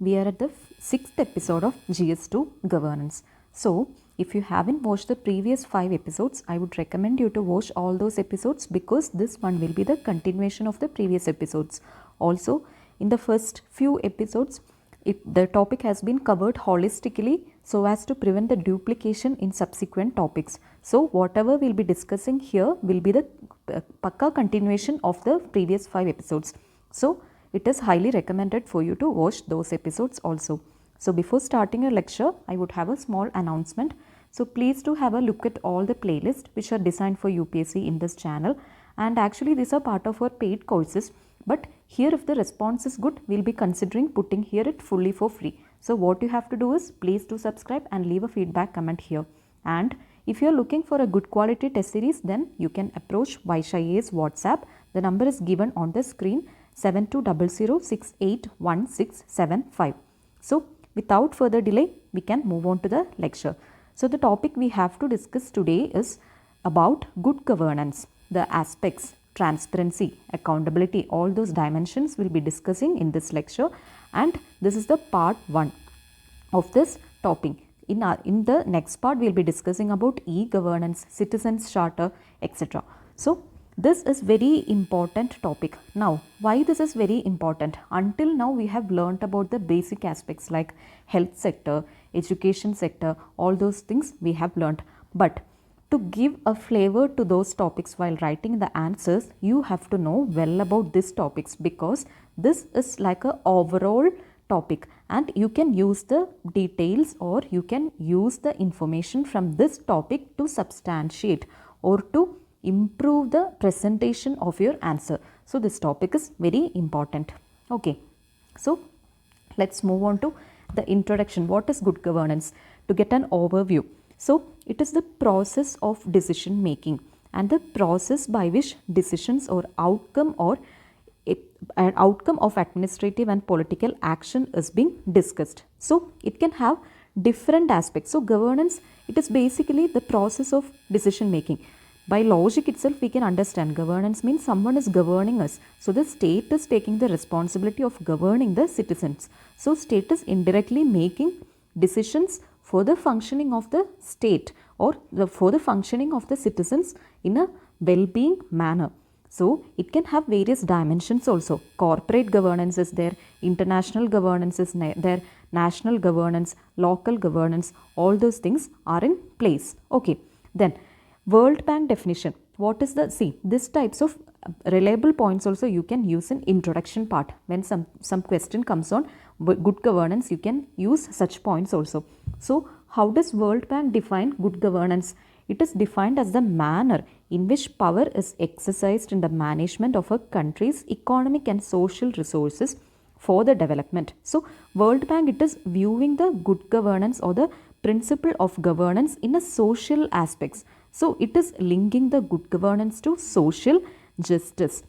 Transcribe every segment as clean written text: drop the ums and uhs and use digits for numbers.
We are at the sixth episode of GS2 Governance. So, if you haven't watched the previous 5 episodes, I would recommend you to watch all those episodes because this one will be the continuation of the previous episodes. Also, in the first few episodes, the topic has been covered holistically so as to prevent the duplication in subsequent topics. So, whatever we'll be discussing here will be the pakka continuation of the previous 5 episodes. So, it is highly recommended for you to watch those episodes also. So, before starting a lecture, I would have a small announcement. So, please do have a look at all the playlists which are designed for UPSC in this channel, and actually these are part of our paid courses, but here if the response is good, we will be considering putting here it fully for free. So, what you have to do is please do subscribe and leave a feedback comment here. And if you are looking for a good quality test series, then you can approach Vaishya IAS WhatsApp. The number is given on the screen, 7200681675. So, without further delay, we can move on to the lecture. So, the topic we have to discuss today is about good governance, the aspects, transparency, accountability, all those dimensions we will be discussing in this lecture, and this is the part 1 of this topic. In the next part, we will be discussing about e-governance, citizens charter, etc. So, this is very important topic. Now, why this is very important? Until now, we have learnt about the basic aspects like health sector, education sector, all those things we have learnt. But to give a flavor to those topics while writing the answers, you have to know well about these topics because this is like a overall topic and you can use the details or you can use the information from this topic to substantiate or to improve the presentation of your answer. So, this topic is very important. Okay. So, let's move on to the introduction. What is good governance? To get an overview. So, it is the process of decision making and the process by which decisions or outcome an outcome of administrative and political action is being discussed. So, it can have different aspects. So, governance, it is basically the process of decision making. By logic itself, we can understand governance means someone is governing us. So, the state is taking the responsibility of governing the citizens. So, state is indirectly making decisions for the functioning of the state or for the functioning of the citizens in a well-being manner. So, it can have various dimensions also. Corporate governance is there, international governance is there, national governance, local governance, all those things are in place. Okay. Then, World Bank definition. What is the, see, this types of reliable points also you can use in introduction part. When some question comes on good governance, you can use such points also. So, how does World Bank define good governance? It is defined as the manner in which power is exercised in the management of a country's economic and social resources for the development. So, World Bank, it is viewing the good governance or the principle of governance in a social aspects. So, it is linking the good governance to social justice.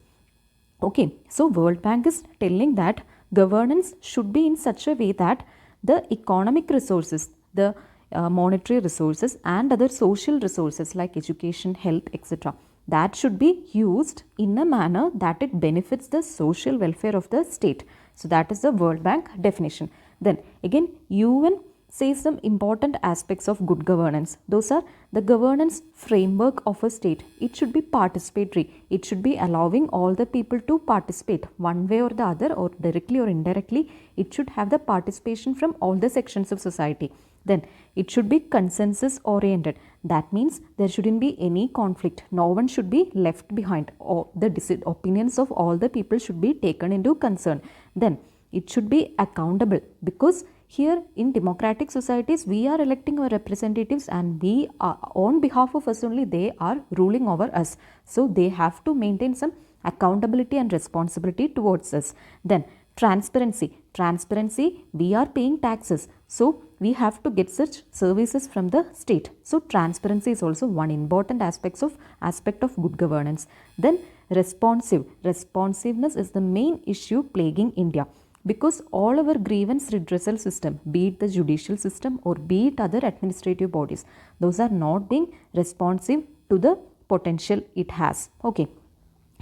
Okay. So, World Bank is telling that governance should be in such a way that the economic resources, the monetary resources and other social resources like education, health, etc. that should be used in a manner that it benefits the social welfare of the state. So, that is the World Bank definition. Then again, UN says some important aspects of good governance. Those are the governance framework of a state. It should be participatory. It should be allowing all the people to participate one way or the other or directly or indirectly. It should have the participation from all the sections of society. Then it should be consensus oriented. That means there shouldn't be any conflict. No one should be left behind. Or the opinions of all the people should be taken into concern. Then it should be accountable because here in democratic societies, we are electing our representatives and we are, on behalf of us only, they are ruling over us. So, they have to maintain some accountability and responsibility towards us. Then, transparency. Transparency, we are paying taxes. So, we have to get such services from the state. So, transparency is also one important aspect of good governance. Then, responsive. Responsiveness is the main issue plaguing India. Because all our grievance redressal system, be it the judicial system or be it other administrative bodies, those are not being responsive to the potential it has. Okay.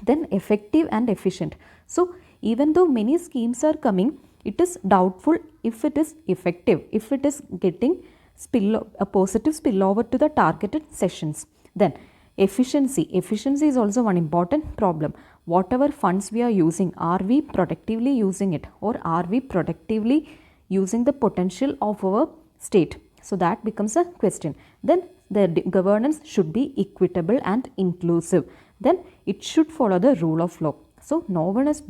Then effective and efficient. So, even though many schemes are coming, it is doubtful if it is effective, if it is getting a positive spillover to the targeted sessions. Then efficiency is also one important problem. Whatever funds we are using, are we productively using it, or are we productively using the potential of our state? So that becomes a question. Then the governance should be equitable and inclusive. Then it should follow the rule of law. So no one is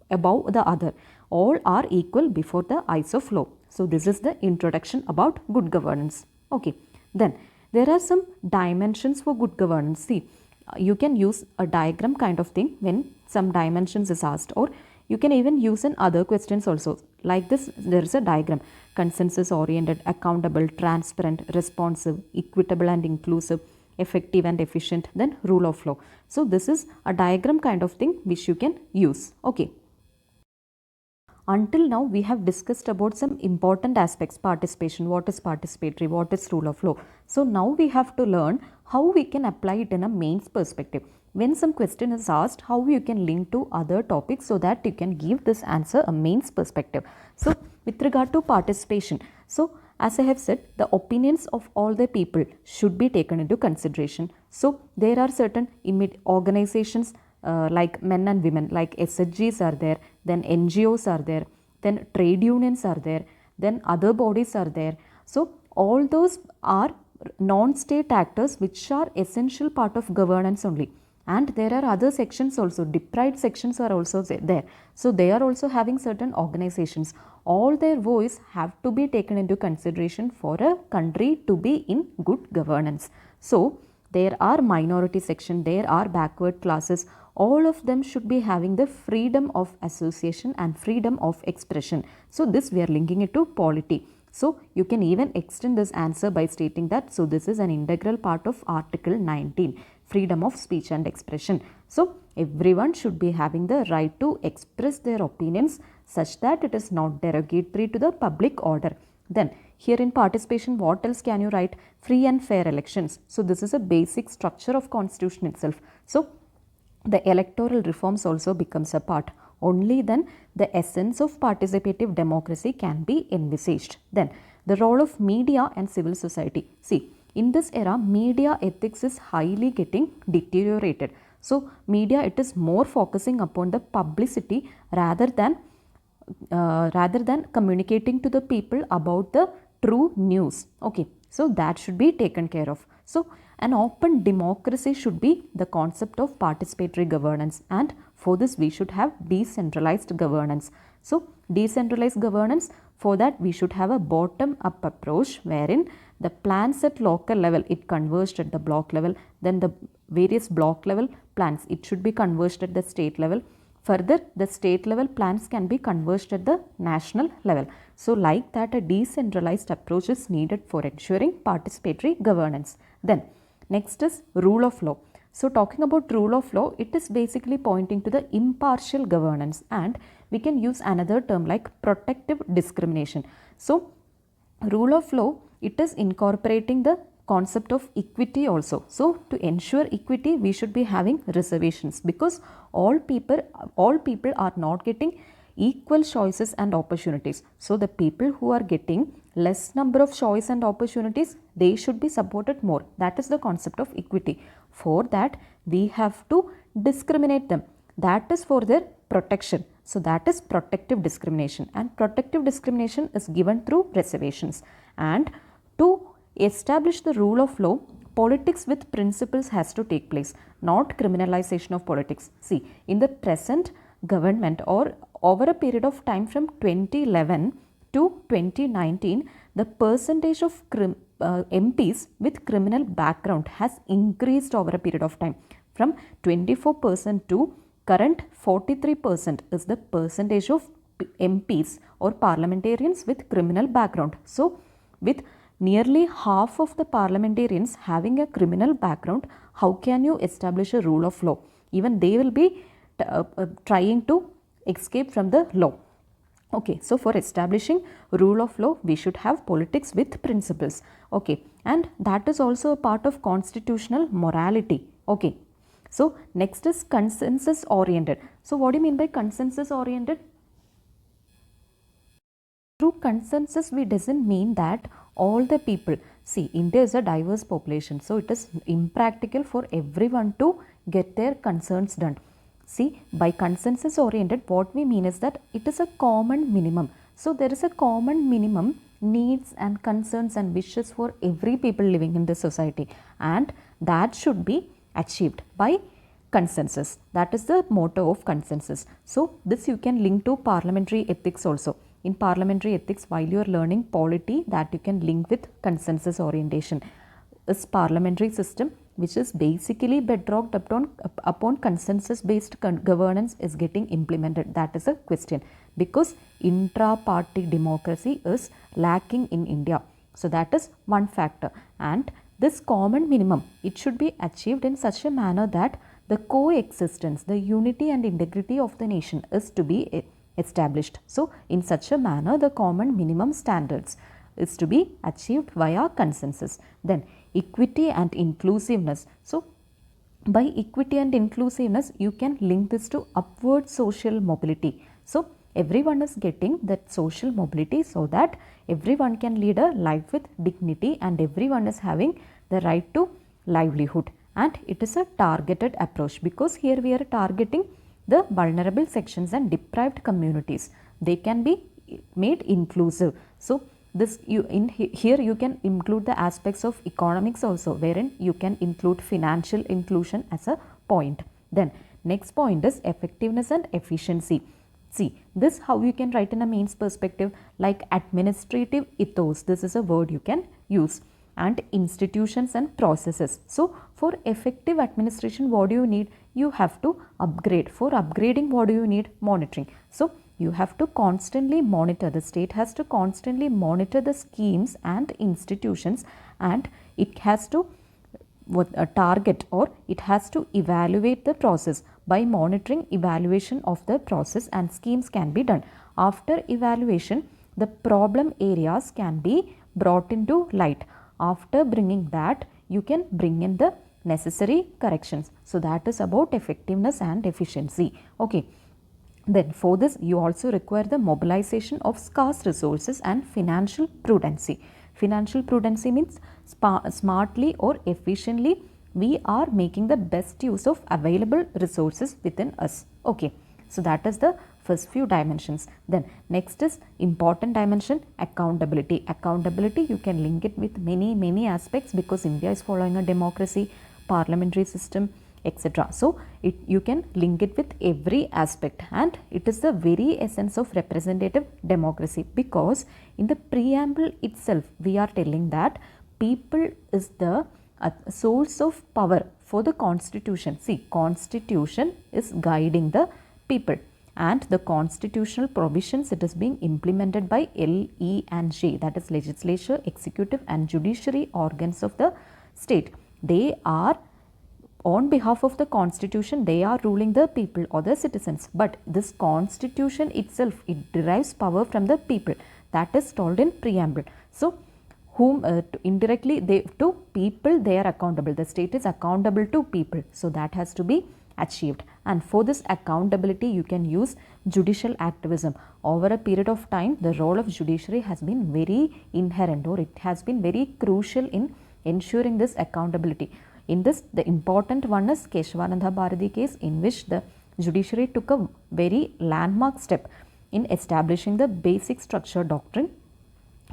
above the other. All are equal before the eyes of law. So this is the introduction about good governance. Okay. Then there are some dimensions for good governance. See, you can use a diagram kind of thing when some dimensions is asked, or you can even use in other questions also. Like this, there is a diagram: consensus oriented, accountable, transparent, responsive, equitable and inclusive, effective and efficient, then rule of law. So this is a diagram kind of thing which you can use. Okay. Until now we have discussed about some important aspects: participation, what is participatory, what is rule of law. So now we have to learn how we can apply it in a mains perspective. When some question is asked, how you can link to other topics so that you can give this answer a mains perspective. So with regard to participation, so as I have said, the opinions of all the people should be taken into consideration. So there are certain organizations like men and women, like SHGs are there, then NGOs are there, then trade unions are there, then other bodies are there. So all those are non-state actors which are essential part of governance only. And there are other sections also, deprived sections are also there. So they are also having certain organizations. All their voice have to be taken into consideration for a country to be in good governance. So there are minority section, there are backward classes, all of them should be having the freedom of association and freedom of expression. So this we are linking it to polity. So you can even extend this answer by stating that, so this is an integral part of Article 19, freedom of speech and expression. So everyone should be having the right to express their opinions such that it is not derogatory to the public order. Then here in participation, what else can you write? Free and fair elections. So this is a basic structure of constitution itself. So the electoral reforms also becomes a part. Only then the essence of participative democracy can be envisaged. Then the role of media and civil society. See, in this era, media ethics is highly getting deteriorated. So media, it is more focusing upon the publicity rather than communicating to the people about the true news. Okay, so that should be taken care of. So an open democracy should be the concept of participatory governance, and for this we should have decentralized governance. So decentralized governance, for that we should have a bottom up approach wherein the plans at local level, it converged at the block level, then the various block level plans, it should be converged at the state level. Further, the state level plans can be converged at the national level. So like that, a decentralized approach is needed for ensuring participatory governance. Then next is rule of law. So talking about rule of law, it is basically pointing to the impartial governance, and we can use another term like protective discrimination. So rule of law, it is incorporating the concept of equity also. So to ensure equity, we should be having reservations, because all people are not getting equal choices and opportunities. So the people who are getting less number of choice and opportunities, they should be supported more. That is the concept of equity. For that, we have to discriminate them. That is for their protection. So that is protective discrimination, and protective discrimination is given through reservations. And to establish the rule of law, politics with principles has to take place, not criminalization of politics. See, in the present government, or over a period of time from 2011 to 2019, the percentage of MPs with criminal background has increased over a period of time from 24% to current 43% is the percentage of MPs or parliamentarians with criminal background. So with nearly half of the parliamentarians having a criminal background, how can you establish a rule of law? Even they will be trying to escape from the law. Okay, so for establishing rule of law, we should have politics with principles. Okay, and that is also a part of constitutional morality. Okay, so next is consensus oriented. So what do you mean by consensus oriented? through consensus we doesn't mean that all the people, see, India is a diverse population, so it is impractical for everyone to get their concerns done. See, by consensus oriented, what we mean is that it is a common minimum. So there is a common minimum needs and concerns and wishes for every people living in this society, and that should be achieved by consensus. That is the motto of consensus. So this you can link to parliamentary ethics also. In parliamentary ethics, while you are learning polity, that you can link with consensus orientation. This parliamentary system, which is basically bedrocked upon consensus based governance, is getting implemented. That is a question, because intra-party democracy is lacking in India. So that is one factor, and this common minimum, it should be achieved in such a manner that the coexistence, the unity and integrity of the nation is to be established. So in such a manner, the common minimum standards is to be achieved via consensus. Then equity and inclusiveness. So by equity and inclusiveness, you can link this to upward social mobility. So everyone is getting that social mobility, so that everyone can lead a life with dignity and everyone is having the right to livelihood. And it is a targeted approach, because here we are targeting the vulnerable sections and deprived communities. They can be made inclusive. So this here you can include the aspects of economics also, wherein you can include financial inclusion as a point. Then next point is effectiveness and efficiency. See, this how you can write in a mains perspective, like administrative ethos, this is a word you can use, and institutions and processes. So for effective administration, what do you need? You have to upgrade. For upgrading, what do you need? Monitoring. So you have to constantly monitor, the state has to constantly monitor the schemes and institutions, and it has to target, or it has to evaluate the process. By monitoring, evaluation of the process and schemes can be done. After evaluation, the problem areas can be brought into light. After bringing that, you can bring in the necessary corrections. So that is about effectiveness and efficiency. Okay. Then for this, you also require the mobilization of scarce resources and financial prudency. Financial prudency means smartly or efficiently we are making the best use of available resources within us. Okay. So that is the first few dimensions. Then next is important dimension, accountability. Accountability, you can link it with many aspects, because India is following a democracy, parliamentary system, etc. So you can link it with every aspect, and it is the very essence of representative democracy, because in the preamble itself we are telling that people is the source of power for the constitution. See, constitution is guiding the people, and the constitutional provisions, it is being implemented by L, E and J, that is legislature, executive and judiciary organs of the state. They are on behalf of the constitution, they are ruling the people or the citizens, but this constitution itself, it derives power from the people. That is told in preamble. So whom indirectly to people they are accountable, the state is accountable to people, so that has to be achieved. And for this accountability, you can use judicial activism. Over a period of time, the role of judiciary has been very inherent, or it has been very crucial in ensuring this accountability. In this, the important one is Keshavananda Bharati case, in which the judiciary took a very landmark step in establishing the basic structure doctrine,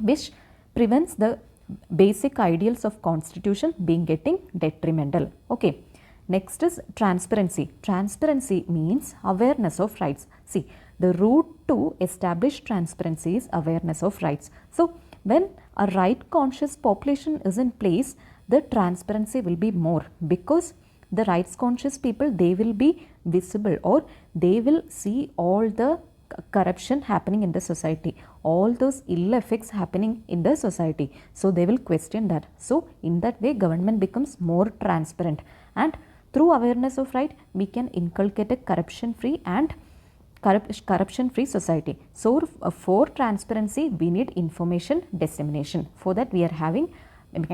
which prevents the basic ideals of constitution being getting detrimental. Okay. Next is transparency. Transparency means awareness of rights. See, the route to establish transparency is awareness of rights. So when a right conscious population is in place, the transparency will be more, because the rights conscious people, they will be visible, or they will see all the corruption happening in the society, all those ill effects happening in the society. So they will question that. So in that way, government becomes more transparent, and through awareness of right, we can inculcate a corruption free and corruption free society. So for transparency, we need information dissemination. For that, we are having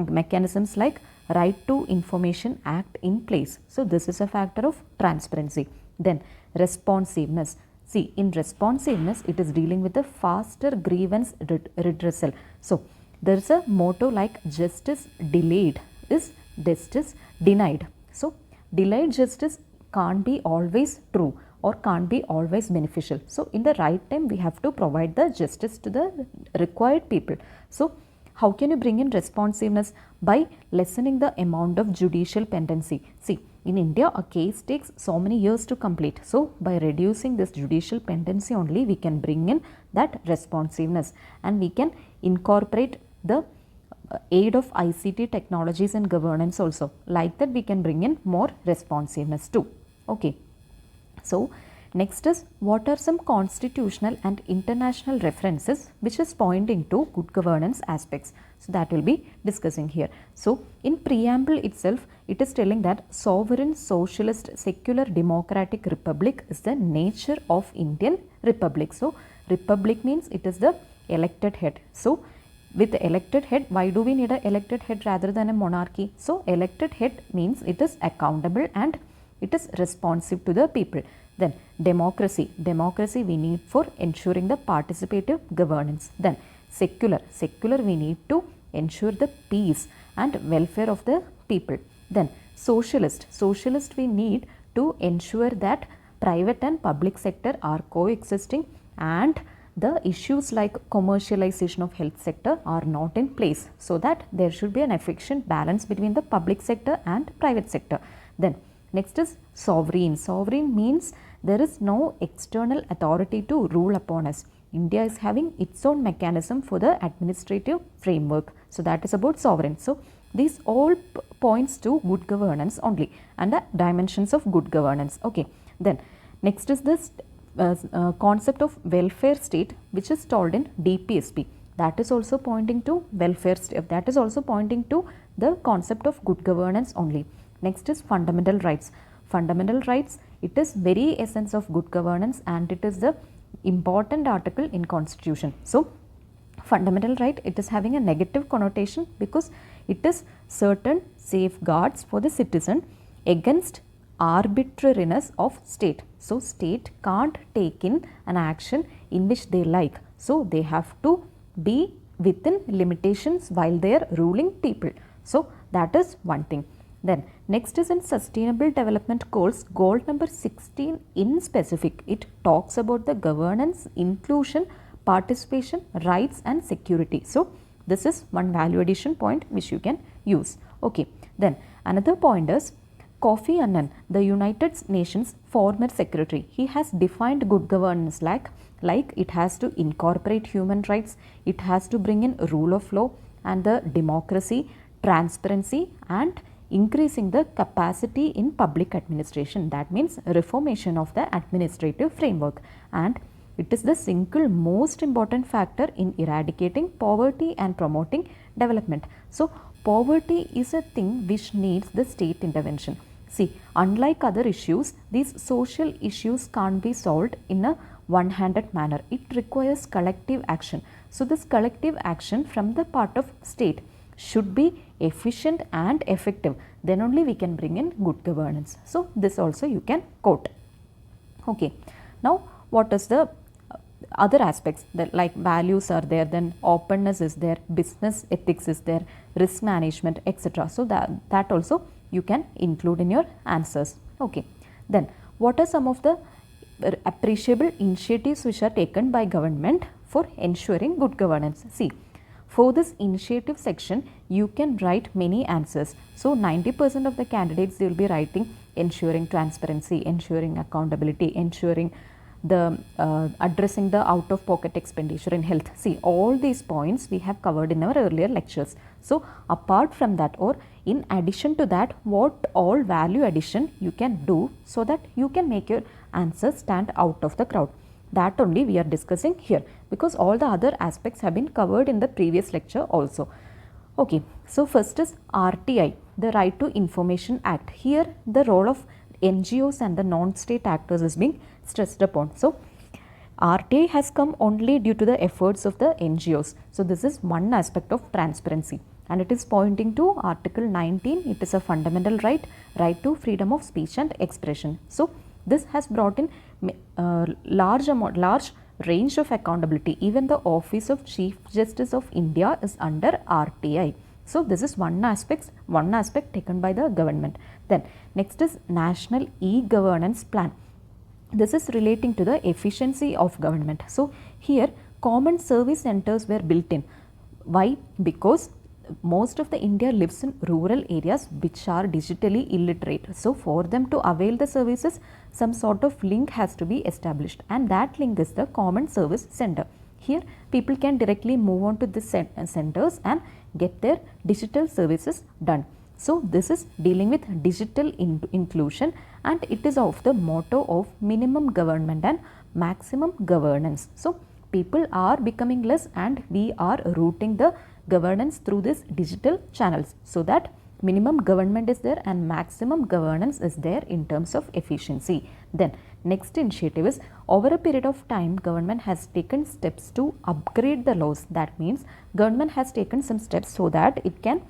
mechanisms like Right to Information Act in place. So this is a factor of transparency. Then responsiveness. See, in responsiveness, it is dealing with the faster grievance redressal. So, there is a motto like justice delayed is justice denied. So, delayed justice can't be always true or can't be always beneficial. So, in the right time, we have to provide the justice to the required people. So, how can you bring in responsiveness? By lessening the amount of judicial pendency. See, in India, a case takes so many years to complete. So, by reducing this judicial pendency only, we can bring in that responsiveness, and we can incorporate the aid of ICT technologies and governance also. Like that, we can bring in more responsiveness too. Okay. So, next is, what are some constitutional and international references which is pointing to good governance aspects. So, that will be discussing here. So, in preamble itself, it is telling that sovereign, socialist, secular, democratic republic is the nature of Indian republic. So, republic means it is the elected head. So, with the elected head, why do we need an elected head rather than a monarchy? So, elected head means it is accountable and it is responsive to the people. Then democracy, democracy we need for ensuring the participative governance. Then secular, secular we need to ensure the peace and welfare of the people. Then socialist, socialist we need to ensure that private and public sector are coexisting and the issues like commercialization of health sector are not in place, so that there should be an efficient balance between the public sector and private sector. Then next is sovereign. Sovereign means there is no external authority to rule upon us. India is having its own mechanism for the administrative framework. So, that is about sovereign. So, these all points to good governance only and the dimensions of good governance. Okay. Then next is this concept of welfare state, which is told in DPSP. That is also pointing to welfare state. That is also pointing to the concept of good governance only. Next is fundamental rights. Fundamental rights, it is very essence of good governance and it is the important article in constitution. So, fundamental right, it is having a negative connotation because it is certain safeguards for the citizen against arbitrariness of state. So, state can't take in an action in which they like. So, they have to be within limitations while they are ruling people. So, that is one thing. Then next is in sustainable development goals, goal number 16 in specific, it talks about the governance, inclusion, participation, rights and security. So, this is one value addition point which you can use. Okay. Then another point is Kofi Annan, the United Nations former secretary, he has defined good governance like it has to incorporate human rights, it has to bring in rule of law and the democracy, transparency and increasing the capacity in public administration. That means reformation of the administrative framework, and it is the single most important factor in eradicating poverty and promoting development. So, poverty is a thing which needs the state intervention. See, unlike other issues, these social issues can't be solved in a one-handed manner. It requires collective action. So, this collective action from the part of state should be efficient and effective, then only we can bring in good governance. So, this also you can quote. Okay. Now, what is the other aspects that like values are there, then openness is there, business ethics is there, risk management, etc. So, that also you can include in your answers. Okay. Then what are some of the appreciable initiatives which are taken by government for ensuring good governance? See, for this initiative section, you can write many answers. So, 90% of the candidates, they will be writing ensuring transparency, ensuring accountability, ensuring the addressing the out of pocket expenditure in health. See, all these points we have covered in our earlier lectures. So, apart from that or in addition to that, what all value addition you can do so that you can make your answers stand out of the crowd. That only we are discussing here, because all the other aspects have been covered in the previous lecture also. Okay. So, first is RTI, the Right to Information Act. Here the role of NGOs and the non-state actors is being stressed upon. So, RTI has come only due to the efforts of the NGOs. So, this is one aspect of transparency and it is pointing to Article 19. It is a fundamental right, right to freedom of speech and expression. So, this has brought in large range of accountability. Even the office of Chief Justice of India is under RTI. So this is one aspect taken by the government. Then next is National E-Governance Plan. This is relating to the efficiency of government. So here common service centers were built in. Why? Because most of the India lives in rural areas which are digitally illiterate. So for them to avail the services, some sort of link has to be established, and that link is the common service center. Here people can directly move on to this centers and get their digital services done. So this is dealing with digital inclusion, and it is of the motto of minimum government and maximum governance. So people are becoming less, and we are routing the governance through these digital channels, so that minimum government is there and maximum governance is there in terms of efficiency. Then next initiative is, over a period of time government has taken steps to upgrade the laws. That means government has taken some steps so that it can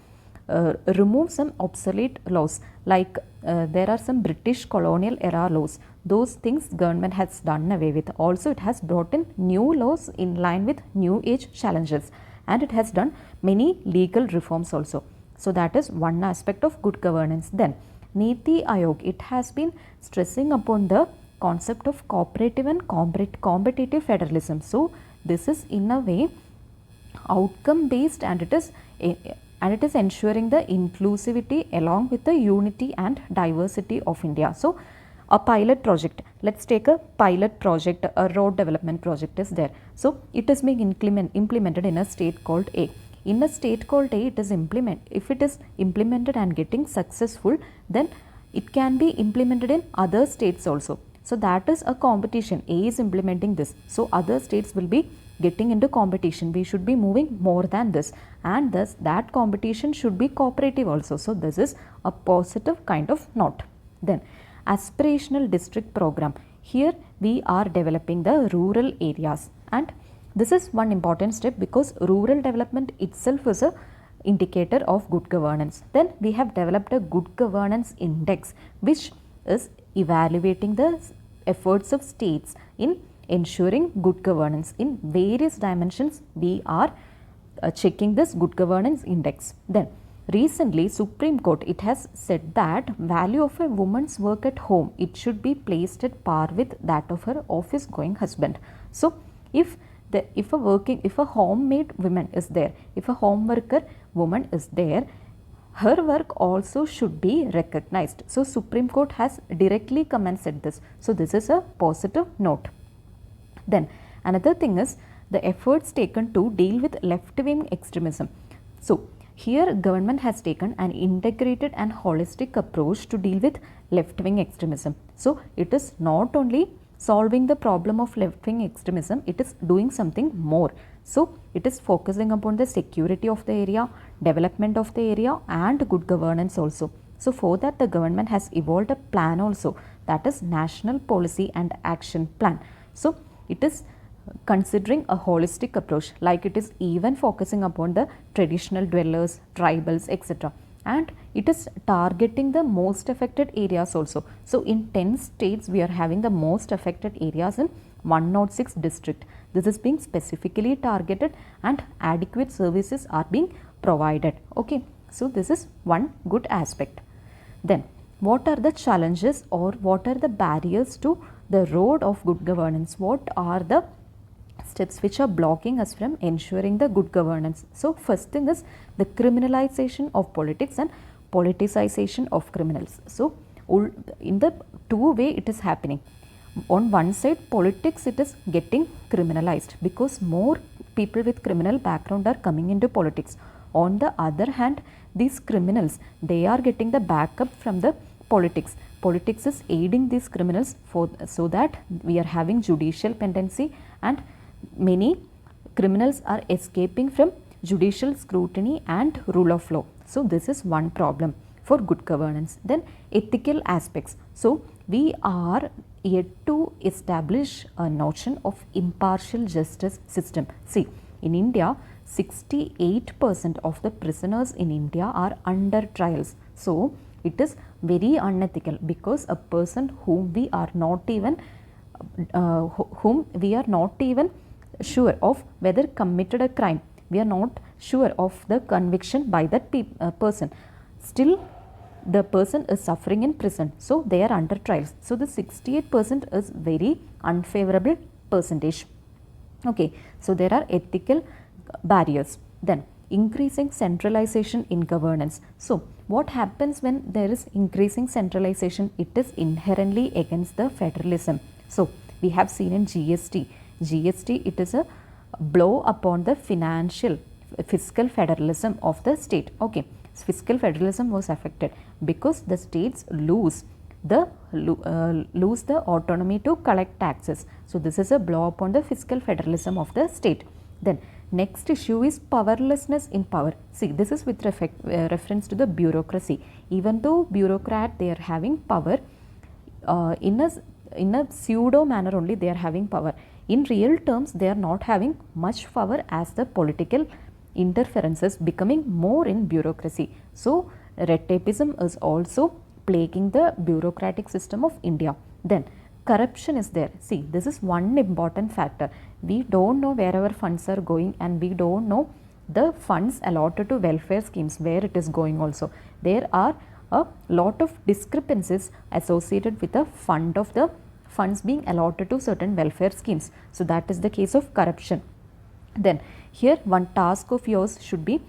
remove some obsolete laws, like there are some British colonial era laws. Those things government has done away with. Also it has brought in new laws in line with new age challenges, and it has done many legal reforms also. So that is one aspect of good governance. Then Niti Aayog, it has been stressing upon the concept of cooperative and competitive federalism. So this is in a way outcome based, and it is ensuring the inclusivity along with the unity and diversity of India. So a pilot project, let's take a pilot project, a road development project is there. So it is being implemented in a state called A. In a state called A, if it is implemented and getting successful, then it can be implemented in other states also. So that is a competition. A is implementing this, so other states will be getting into competition. We should be moving more than this, and thus that competition should be cooperative also. So this is a positive kind of note. Then aspirational district program. Here we are developing the rural areas, and this is one important step because rural development itself is a indicator of good governance. Then we have developed a good governance index, which is evaluating the efforts of states in ensuring good governance. In various dimensions we are checking this good governance index. Then recently Supreme Court, it has said that value of a woman's work at home, it should be placed at par with that of her office going husband. So if a homemade woman is there, if a home worker woman is there, her work also should be recognized. So Supreme Court has directly come and said this. So this is a positive note. Then another thing is the efforts taken to deal with left-wing extremism. So here government has taken an integrated and holistic approach to deal with left-wing extremism. So it is not only solving the problem of left-wing extremism, it is doing something more. So it is focusing upon the security of the area, development of the area, and good governance also. So for that the government has evolved a plan also, that is National Policy and Action Plan. So it is considering a holistic approach, like it is even focusing upon the traditional dwellers, tribals, etc. And it is targeting the most affected areas also. So in 10 states we are having the most affected areas in 106 district. This is being specifically targeted and adequate services are being provided. Okay, so this is one good aspect. Then what are the challenges or what are the barriers to the road of good governance? What are the steps which are blocking us from ensuring the good governance? So first thing is the criminalization of politics and politicization of criminals. So in the two way it is happening. On one side politics, it is getting criminalized because more people with criminal background are coming into politics. On the other hand, these criminals, they are getting the backup from the politics. Politics is aiding these criminals so that we are having judicial pendency, and many criminals are escaping from judicial scrutiny and rule of law. So this is one problem for good governance. Then ethical aspects. So we are yet to establish a notion of impartial justice system. See, in India, 68% of the prisoners in India are under trials. So it is very unethical because a person whom we are not even whom we are not even sure of whether committed a crime, we are not sure of the conviction by that person, still the person is suffering in prison, so they are under trials. So the 68% is very unfavorable percentage. Okay, so there are ethical barriers. Then increasing centralization in governance. So what happens when there is increasing centralization? It is inherently against the federalism. So we have seen in GST, it is a blow upon the fiscal federalism of the state. Okay, fiscal federalism was affected because the states lose the autonomy to collect taxes. So this is a blow upon the fiscal federalism of the state. Then next issue is powerlessness in power. See, this is with reference to the bureaucracy. Even though bureaucrat, they are having power in a pseudo manner only, they are having power. In real terms, they are not having much power as the political interferences becoming more in bureaucracy. So red tapeism is also plaguing the bureaucratic system of India. Then corruption is there. See, this is one important factor. We don't know where our funds are going, and we don't know the funds allotted to welfare schemes, where it is going also. There are a lot of discrepancies associated with the funds being allotted to certain welfare schemes. So that is the case of corruption. Then here one task of yours should be,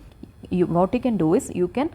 what you can do is you can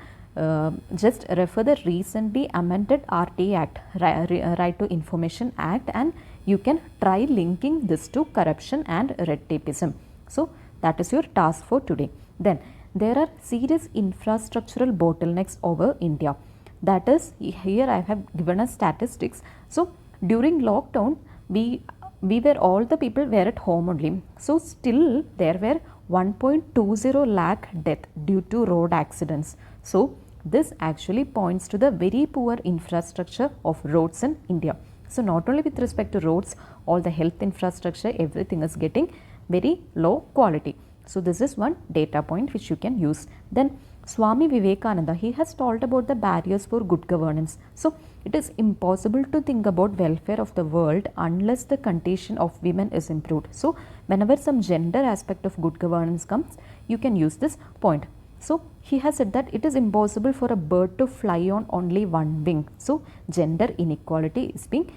just refer the recently amended RTA Act, Right to Information Act, and you can try linking this to corruption and red tapeism. So that is your task for today. Then there are serious infrastructural bottlenecks over India. That is, here I have given us statistics. So during lockdown, we were, all the people were at home only. So still there were 1.20 lakh death due to road accidents. So this actually points to the very poor infrastructure of roads in India. So not only with respect to roads, all the health infrastructure, everything is getting very low quality. So this is one data point which you can use. Then Swami Vivekananda, he has told about the barriers for good governance. So it is impossible to think about welfare of the world unless the condition of women is improved. So whenever some gender aspect of good governance comes, you can use this point. So he has said that it is impossible for a bird to fly on only one wing. So gender inequality is being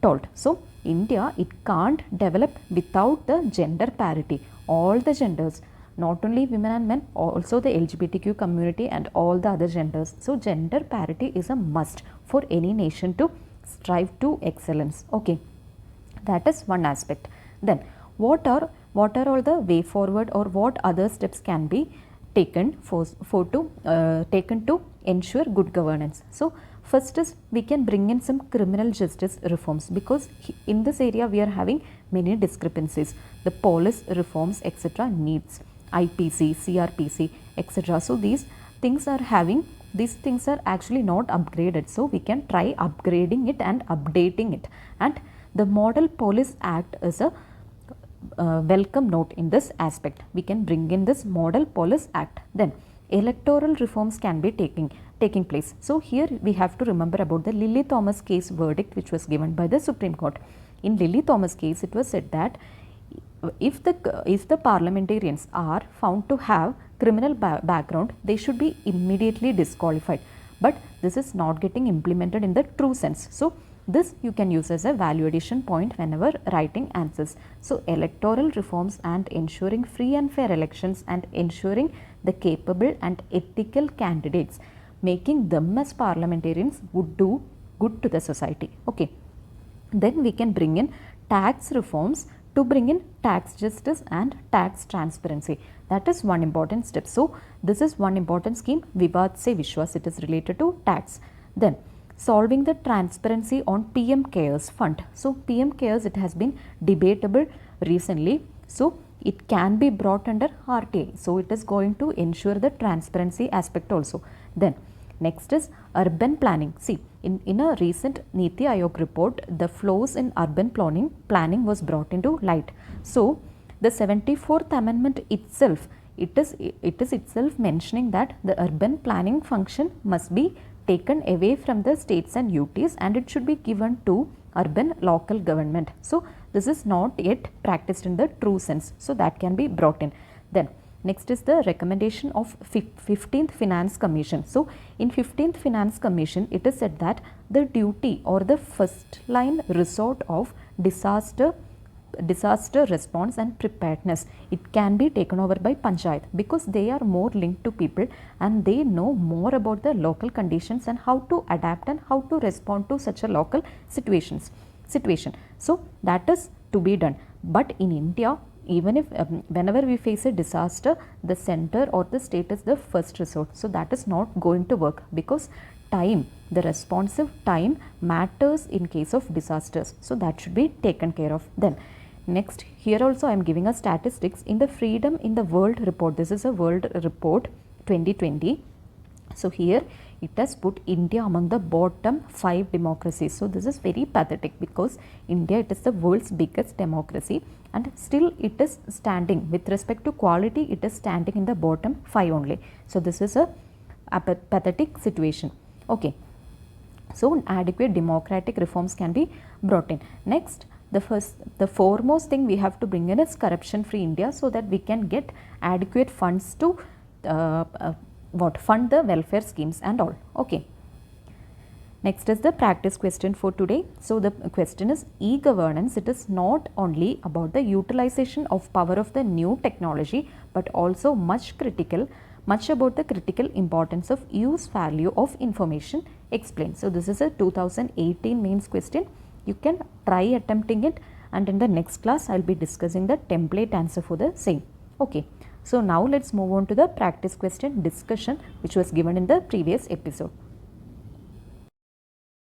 told. So India, it can't develop without the gender parity. All the genders, not only women and men, also the LGBTQ community and all the other genders. So gender parity is a must for any nation to strive to excellence. Okay, that is one aspect. Then what are all the way forward, or what other steps can be taken to ensure good governance? So first is, we can bring in some criminal justice reforms, because in this area we are having many discrepancies. The police reforms etc. needs IPC, CRPC etc. So these things are actually not upgraded. So we can try upgrading it and updating it. And the Model Police Act is a welcome note in this aspect. We can bring in this Model Police Act. Then electoral reforms can be taking place. So here we have to remember about the Lily Thomas case verdict which was given by the Supreme Court. In Lily Thomas case, it was said that if the parliamentarians are found to have criminal background, they should be immediately disqualified. But this is not getting implemented in the true sense. So this you can use as a value addition point whenever writing answers. So electoral reforms and ensuring free and fair elections and ensuring the capable and ethical candidates, making them as parliamentarians would do good to the society. Okay. Then we can bring in tax reforms to bring in tax justice and tax transparency. That is one important step. So this is one important scheme, Vivad Se Vishwas. It is related to tax. Then solving the transparency on PM Cares Fund. So PM Cares, it has been debatable recently. So it can be brought under RTA. So it is going to ensure the transparency aspect also. Then next is urban planning. See, in a recent Niti Aayog report, the flaws in urban planning was brought into light. So the 74th Amendment itself, it is itself mentioning that the urban planning function must be taken away from the states and UTs, and it should be given to urban local government. So this is not yet practiced in the true sense, so that can be brought in. Then next is the recommendation of 15th Finance Commission. So in 15th Finance Commission, it is said that the duty or the first line resort of disaster response and preparedness, it can be taken over by panchayat, because they are more linked to people and they know more about the local conditions and how to adapt and how to respond to such a local situation. So that is to be done. But in India, even if whenever we face a disaster, the center or the state is the first resort. So that is not going to work, because time, the responsive time matters in case of disasters. So that should be taken care of. Then next, here also I am giving a statistics in the Freedom in the World report. This is a world report 2020. So here it has put India among the bottom 5 democracies. So this is very pathetic, because India, it is the world's biggest democracy, and still it is standing with respect to quality, it is standing in the bottom 5 only. So this is a pathetic situation. Okay. So adequate democratic reforms can be brought in. Next, the foremost thing we have to bring in is corruption free India, so that we can get adequate funds to fund the welfare schemes and all. Okay. Next is the practice question for today. So the question is, e-governance, it is not only about the utilization of power of the new technology, but also much about the critical importance of use value of information explained. So this is a 2018 mains question. You can try attempting it, and in the next class I will be discussing the template answer for the same. Okay. So now let's move on to the practice question discussion, which was given in the previous episode.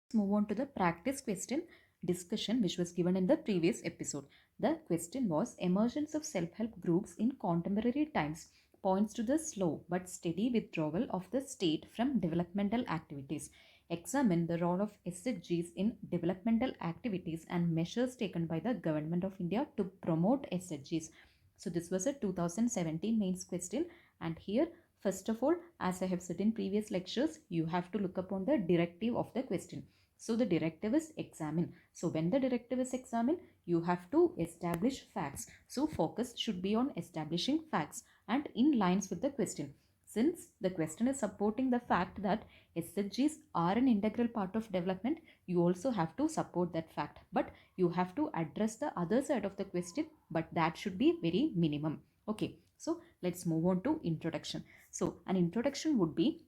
Let's move on to the practice question discussion, which was given in the previous episode. The question was, emergence of self-help groups in contemporary times points to the slow but steady withdrawal of the state from developmental activities. Examine the role of SHGs in developmental activities and measures taken by the Government of India to promote SHGs. So this was a 2017 mains question, and here first of all, as I have said in previous lectures, you have to look upon the directive of the question. So the directive is examine. So when the directive is examine, you have to establish facts. So focus should be on establishing facts and in lines with the question. Since the question is supporting the fact that SHGs are an integral part of development, you also have to support that fact. But you have to address the other side of the question, but that should be very minimum. Okay, so let's move on to introduction. So an introduction would be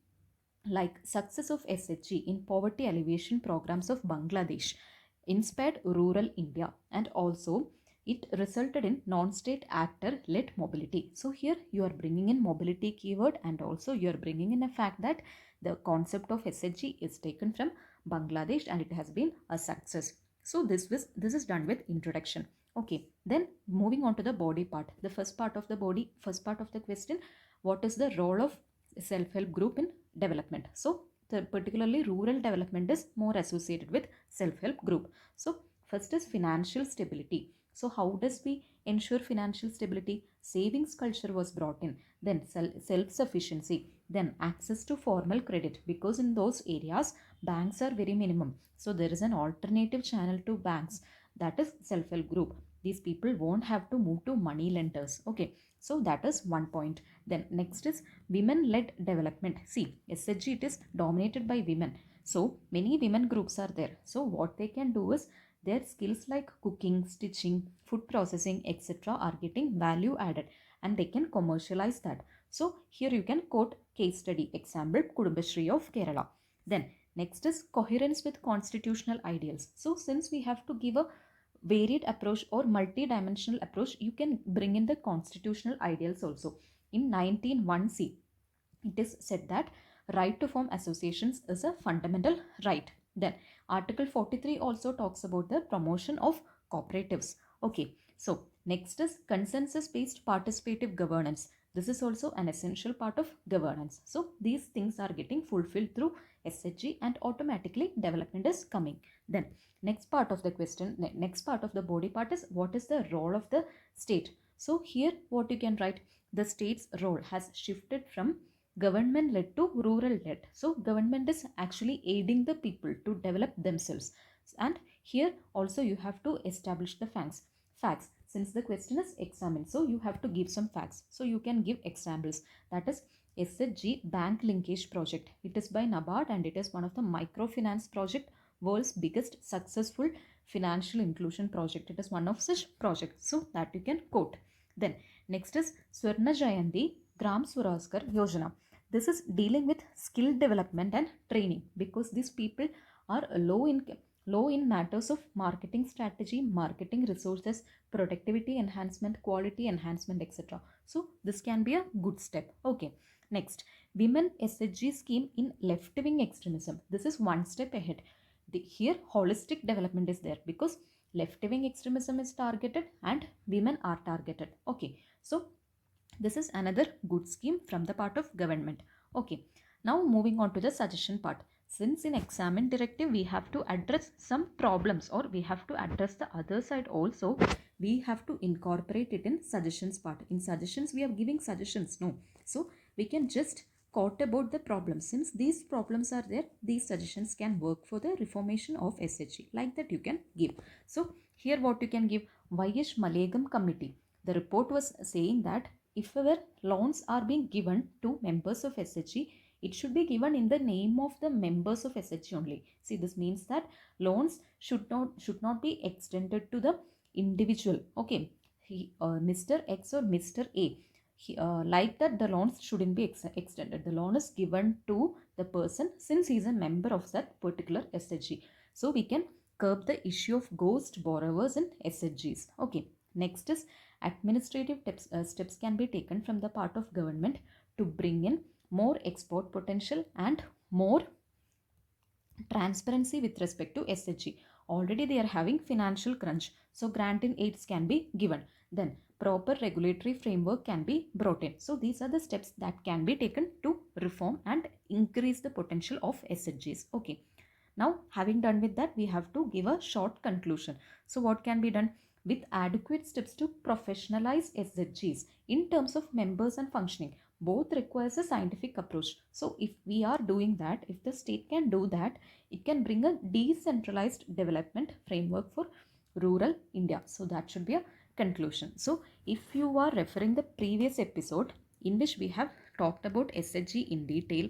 like, success of SHG in poverty alleviation programs of Bangladesh inspired rural India, and also it resulted in non-state actor led mobility. So here you are bringing in mobility keyword, and also you are bringing in a fact that the concept of SHG is taken from Bangladesh and it has been a success. So this is done with introduction. Okay, then moving on to the body part. The first part of the question, what is the role of self-help group in development? So particularly rural development is more associated with self-help group. So first is financial stability. So how does we ensure financial stability? Savings culture was brought in. Then self-sufficiency. Then access to formal credit, because in those areas banks are very minimum. So there is an alternative channel to banks, that is self-help group. These people won't have to move to money lenders. Okay, so that is one point. Then next is women-led development. See, SHG, it is dominated by women. So many women groups are there. So what they can do is, their skills like cooking, stitching, food processing, etc. are getting value added, and they can commercialize that. So here you can quote case study example Kudumbashree of Kerala. Then next is coherence with constitutional ideals. So since we have to give a varied approach or multi-dimensional approach, you can bring in the constitutional ideals also. In 19(1)(c), it is said that right to form associations is a fundamental right. Then Article 43 also talks about the promotion of cooperatives. Okay, so next is consensus based participative governance. This is also an essential part of governance. So these things are getting fulfilled through SHG, and automatically development is coming. Then next part of the question, next part of the body part is, what is the role of the state? So here what you can write, the state's role has shifted from government led to rural led. So government is actually aiding the people to develop themselves, and Here also you have to establish the facts since the question is examined, so you have to give some facts. So you can give examples. That is SHG bank linkage project. It is by NABARD and it is one of the microfinance project, world's biggest successful financial inclusion project. It is one of such projects, so that you can quote. Then next is Swarna Jayanti Gram Swarozgar Yojana. This is dealing with skill development and training, because these people are low in matters of marketing strategy, marketing resources, productivity enhancement, quality enhancement, etc. So this can be a good step. Okay. Next, women SHG scheme in left wing extremism. This is one step ahead. Here holistic development is there, because left wing extremism is targeted and women are targeted. Okay. So this is another good scheme from the part of government. Okay. Now moving on to the suggestion part. Since in examine directive we have to address some problems, or we have to address the other side also, we have to incorporate it in suggestions part. In suggestions we are giving suggestions, no. So we can just quote about the problems. Since these problems are there, these suggestions can work for the reformation of SHG. Like that you can give. So here what you can give, Y.H. Malegam committee. The report was saying that if our loans are being given to members of SHG, it should be given in the name of the members of SHG only. See, this means that loans should not be extended to the individual. Okay, Mr. X or Mr. A. Like that, the loans shouldn't be extended. The loan is given to the person since he is a member of that particular SHG. So we can curb the issue of ghost borrowers in SHGs. Okay. Next is administrative steps can be taken from the part of government to bring in more export potential and more transparency with respect to SHG. Already they are having financial crunch, so grant in aids can be given. Then proper regulatory framework can be brought in. So these are the steps that can be taken to reform and increase the potential of SHGs. Okay. Now having done with that, we have to give a short conclusion. So what can be done? With adequate steps to professionalize SHGs in terms of members and functioning, both requires a scientific approach. So if we are doing that, if the state can do that, it can bring a decentralized development framework for rural India. So that should be a conclusion. So if you are referring the previous episode in which we have talked about SHG in detail,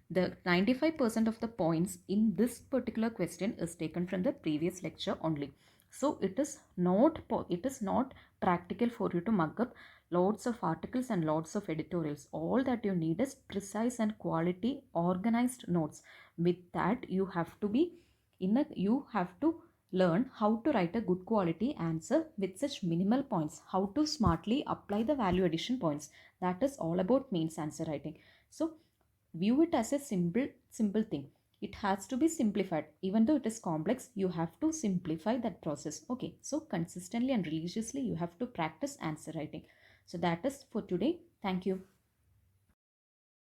the 95% of the points in this particular question is taken from the previous lecture only. So it is not practical for you to mug up lots of articles and lots of editorials. All that you need is precise and quality organized notes. With that, you have to learn how to write a good quality answer with such minimal points, how to smartly apply the value addition points. That is all about mains answer writing. So view it as a simple thing. It has to be simplified. Even though it is complex, you have to simplify that process. Okay, so consistently and religiously you have to practice answer writing. So that is for today. Thank you.